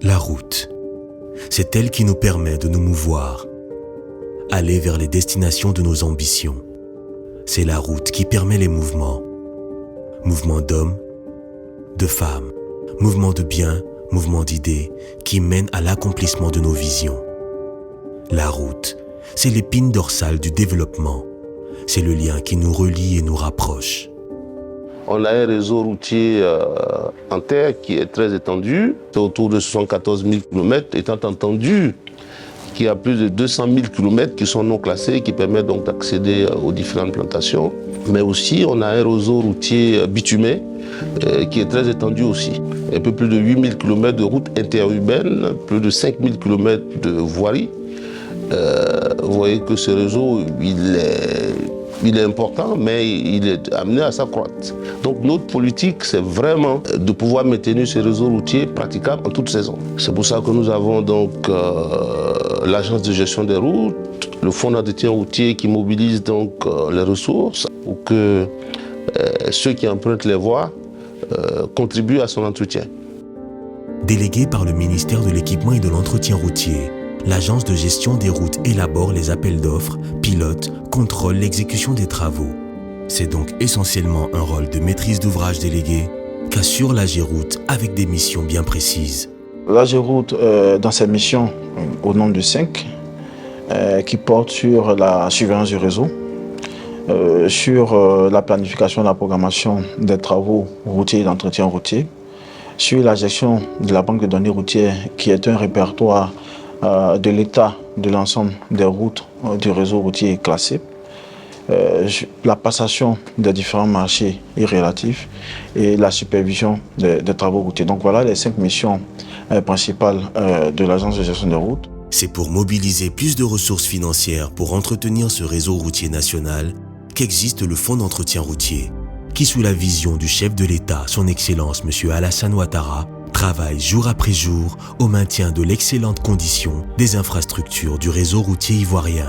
La route, c'est elle qui nous permet de nous mouvoir, aller vers les destinations de nos ambitions. C'est la route qui permet les mouvements. Mouvements d'hommes, de femmes, mouvements de biens, mouvements d'idées qui mènent à l'accomplissement de nos visions. La route, c'est l'épine dorsale du développement. C'est le lien qui nous relie et nous rapproche. On a un réseau routier en terre qui est très étendu, c'est autour de 74 000 km, étant entendu qu'il y a plus de 200 000 km qui sont non classés, qui permettent donc d'accéder aux différentes plantations. Mais aussi, on a un réseau routier bitumé qui est très étendu aussi. Un peu plus de 8 000 km de routes interurbaines, plus de 5 000 km de voiries. Vous voyez que ce réseau, il est important, mais il est amené à s'accroître. Donc notre politique, c'est vraiment de pouvoir maintenir ce réseau routier praticable en toute saison. C'est pour ça que nous avons donc l'agence de gestion des routes, le fonds d'entretien routier qui mobilise donc les ressources pour que ceux qui empruntent les voies contribuent à son entretien. Déléguée par le ministère de l'Équipement et de l'Entretien routier, l'agence de gestion des routes élabore les appels d'offres, pilote, contrôle l'exécution des travaux. C'est donc essentiellement un rôle de maîtrise d'ouvrage délégué qu'assure l'AGEROUTE avec des missions bien précises. L'AGEROUTE, dans ses missions, au nombre de 5, qui portent sur la surveillance du réseau, sur la planification et la programmation des travaux routiers et d'entretien routier, sur la gestion de la banque de données routières, qui est un répertoire de l'état de l'ensemble des routes du réseau routier classé, la passation des différents marchés irrélatifs et la supervision des travaux routiers. Donc voilà les 5 missions principales de l'agence de gestion des routes. C'est pour mobiliser plus de ressources financières pour entretenir ce réseau routier national qu'existe le Fonds d'entretien routier, qui sous la vision du chef de l'État, son Excellence M. Alassane Ouattara, travaille jour après jour au maintien de l'excellente condition des infrastructures du réseau routier ivoirien.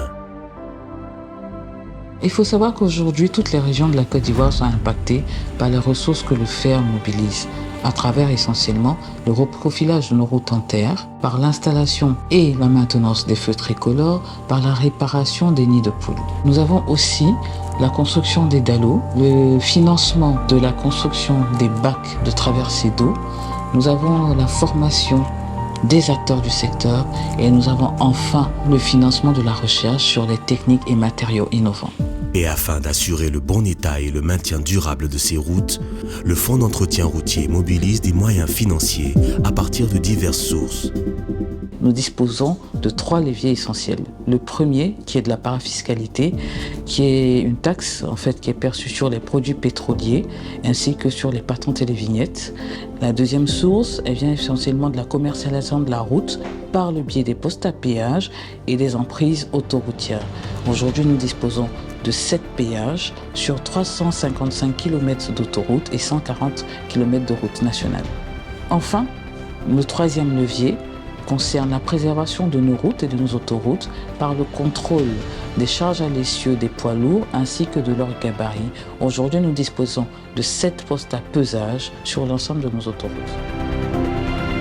Il faut savoir qu'aujourd'hui, toutes les régions de la Côte d'Ivoire sont impactées par les ressources que le fer mobilise, à travers essentiellement le reprofilage de nos routes en terre, par l'installation et la maintenance des feux tricolores, par la réparation des nids de poules. Nous avons aussi la construction des dallos, le financement de la construction des bacs de traversée d'eau. Nous avons la formation des acteurs du secteur et nous avons enfin le financement de la recherche sur les techniques et matériaux innovants. Et afin d'assurer le bon état et le maintien durable de ces routes, le Fonds d'entretien routier mobilise des moyens financiers à partir de diverses sources. Nous disposons de 3 leviers essentiels. Le premier, qui est de la parafiscalité, qui est une taxe en fait qui est perçue sur les produits pétroliers ainsi que sur les patentes et les vignettes. La deuxième source, elle vient essentiellement de la commercialisation de la route par le biais des postes à péage et des emprises autoroutières. Aujourd'hui, nous disposons de 7 péages sur 355 km d'autoroute et 140 km de route nationale. Enfin, le troisième levier concerne la préservation de nos routes et de nos autoroutes par le contrôle des charges à l'essieu des poids lourds ainsi que de leur gabarit. Aujourd'hui, nous disposons de 7 postes à pesage sur l'ensemble de nos autoroutes.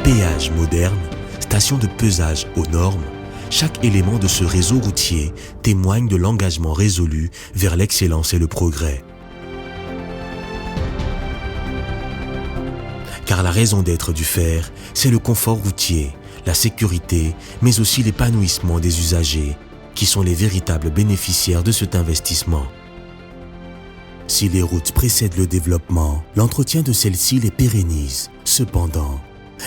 Péage moderne, station de pesage aux normes, chaque élément de ce réseau routier témoigne de l'engagement résolu vers l'excellence et le progrès. Car la raison d'être du fer, c'est le confort routier, la sécurité, mais aussi l'épanouissement des usagers, qui sont les véritables bénéficiaires de cet investissement. Si les routes précèdent le développement, l'entretien de celles-ci les pérennise. Cependant,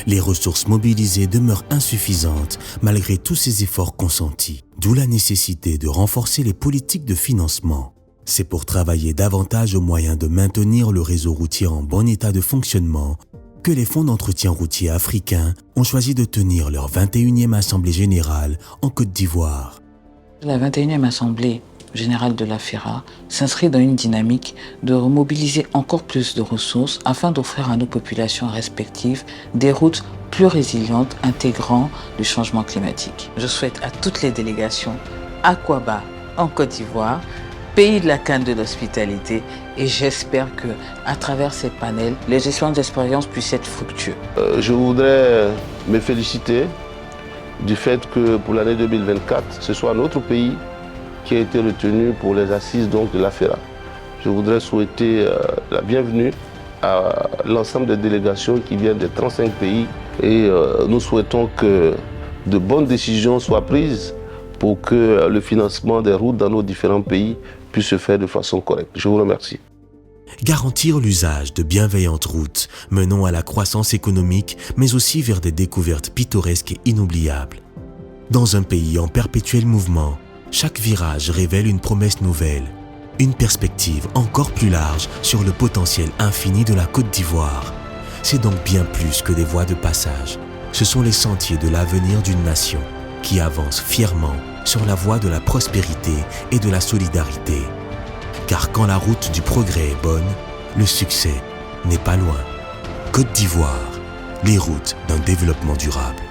les ressources mobilisées demeurent insuffisantes malgré tous ces efforts consentis, d'où la nécessité de renforcer les politiques de financement. C'est pour travailler davantage aux moyens de maintenir le réseau routier en bon état de fonctionnement que les fonds d'entretien routier africains ont choisi de tenir leur 21e Assemblée générale en Côte d'Ivoire. La 21e Assemblée générale de la FERA s'inscrit dans une dynamique de remobiliser encore plus de ressources afin d'offrir à nos populations respectives des routes plus résilientes intégrant le changement climatique. Je souhaite à toutes les délégations Aquaba en Côte d'Ivoire pays de la canne de l'hospitalité et j'espère que à travers ces panels, les échanges d'expérience puissent être fructueux. Je voudrais me féliciter du fait que pour l'année 2024, ce soit notre pays qui a été retenu pour les assises donc, de l'AFERA. Je voudrais souhaiter la bienvenue à l'ensemble des délégations qui viennent des 35 pays et nous souhaitons que de bonnes décisions soient prises pour que le financement des routes dans nos différents pays puisse se faire de façon correcte. Je vous remercie. Garantir l'usage de bienveillantes routes menant à la croissance économique, mais aussi vers des découvertes pittoresques et inoubliables. Dans un pays en perpétuel mouvement, chaque virage révèle une promesse nouvelle, une perspective encore plus large sur le potentiel infini de la Côte d'Ivoire. C'est donc bien plus que des voies de passage. Ce sont les sentiers de l'avenir d'une nation qui avance fièrement sur la voie de la prospérité et de la solidarité. Car quand la route du progrès est bonne, le succès n'est pas loin. Côte d'Ivoire, les routes d'un développement durable.